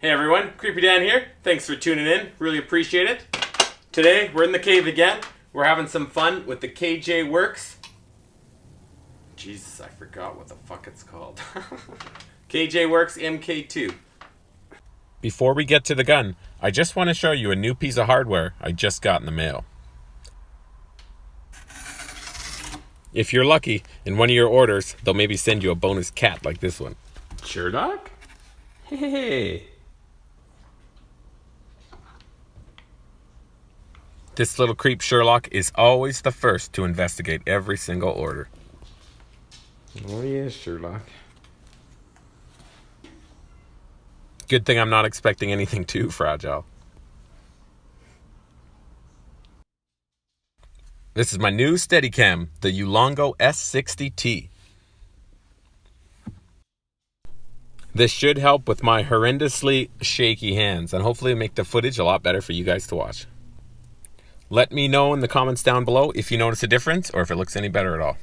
Hey everyone, Creepy Dan here. Thanks for tuning in. Really appreciate it. Today, we're in the cave again. We're having some fun with the KJ Works. Jesus, I forgot what the fuck it's called. KJ Works MK2. Before we get to the gun, I just want to show you a new piece of hardware I just got in the mail. If you're lucky, in one of your orders, they'll maybe send you a bonus cat like this one. Sherlock? Hey. This little creep Sherlock is always the first to investigate every single order. Oh yeah, Sherlock. Good thing I'm not expecting anything too fragile. This is my new Steadicam, the Ulongo S60T. This should help with my horrendously shaky hands and hopefully make the footage a lot better for you guys to watch. Let me know in the comments down below if you notice a difference or if it looks any better at all.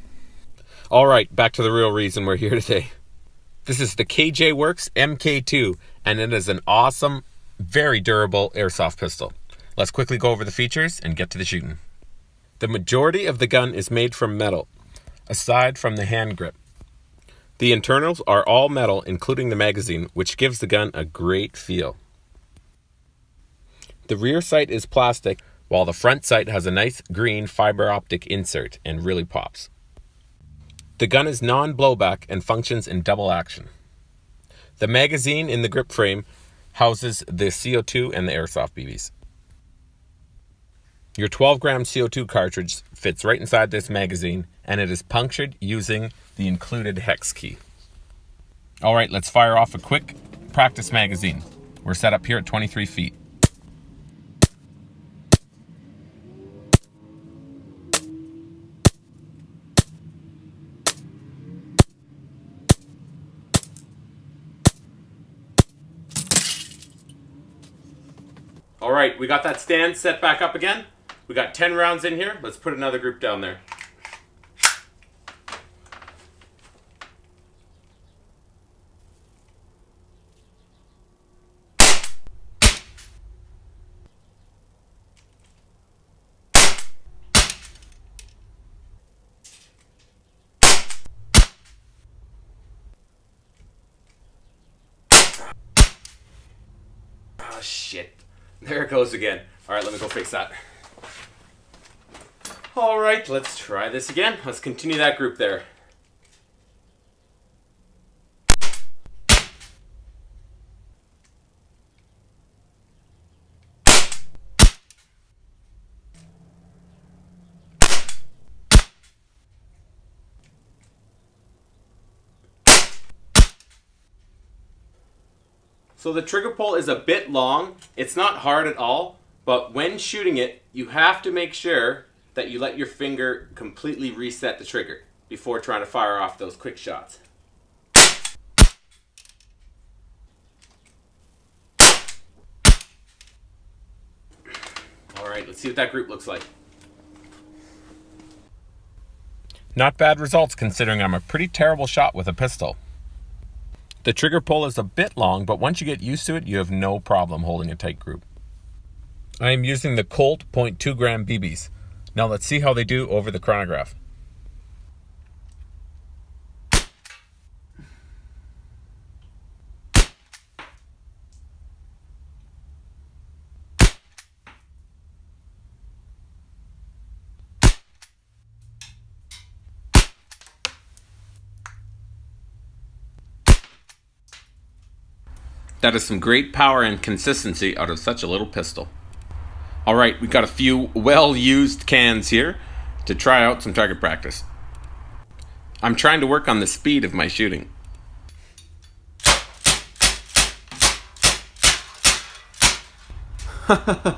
Alright, back to the real reason we're here today. This is the KJ Works MK2 and it is an awesome, very durable airsoft pistol. Let's quickly go over the features and get to the shooting. The majority of the gun is made from metal, aside from the hand grip. The internals are all metal, including the magazine, which gives the gun a great feel. The rear sight is plastic, while the front sight has a nice green fiber optic insert and really pops. The gun is non-blowback and functions in double action. The magazine in the grip frame houses the CO2 and the airsoft BBs. Your 12-gram CO2 cartridge fits right inside this magazine, and it is punctured using the included hex key. Alright, let's fire off a quick practice magazine. We're set up here at 23 feet. Alright, we got that stand set back up again. We got 10 rounds in here. Let's put another group down there. Oh shit. There it goes again. Alright, let me go fix that. Alright, let's try this again. Let's continue that group there. So the trigger pull is a bit long. It's not hard at all, but when shooting it, you have to make sure that you let your finger completely reset the trigger before trying to fire off those quick shots. Alright, let's see what that group looks like. Not bad results considering I'm a pretty terrible shot with a pistol. The trigger pull is a bit long, but once you get used to it, you have no problem holding a tight group. I am using the Colt .2 gram BBs. Now let's see how they do over the chronograph. That is some great power and consistency out of such a little pistol. Alright, we got a few well-used cans here to try out some target practice. I'm trying to work on the speed of my shooting.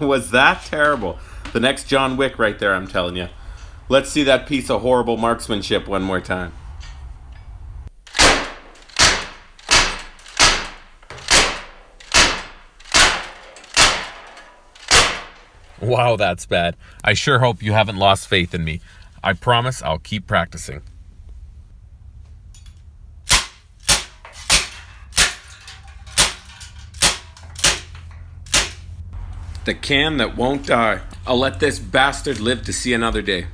Was that terrible? The next John Wick right there, I'm telling you. Let's see that piece of horrible marksmanship one more time. Wow, that's bad. I sure hope you haven't lost faith in me. I promise I'll keep practicing. The can that won't die. I'll let this bastard live to see another day.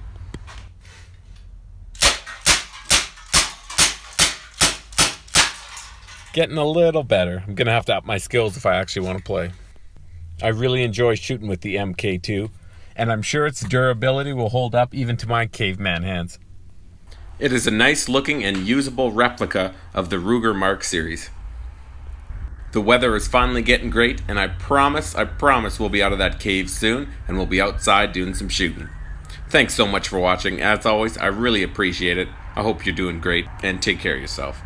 Getting a little better. I'm going to have to up my skills if I actually want to play. I really enjoy shooting with the MK2, and I'm sure its durability will hold up even to my caveman hands. It is a nice looking and usable replica of the Ruger Mark series. The weather is finally getting great, and I promise we'll be out of that cave soon, and we'll be outside doing some shooting. Thanks so much for watching. As always, I really appreciate it. I hope you're doing great, and take care of yourself.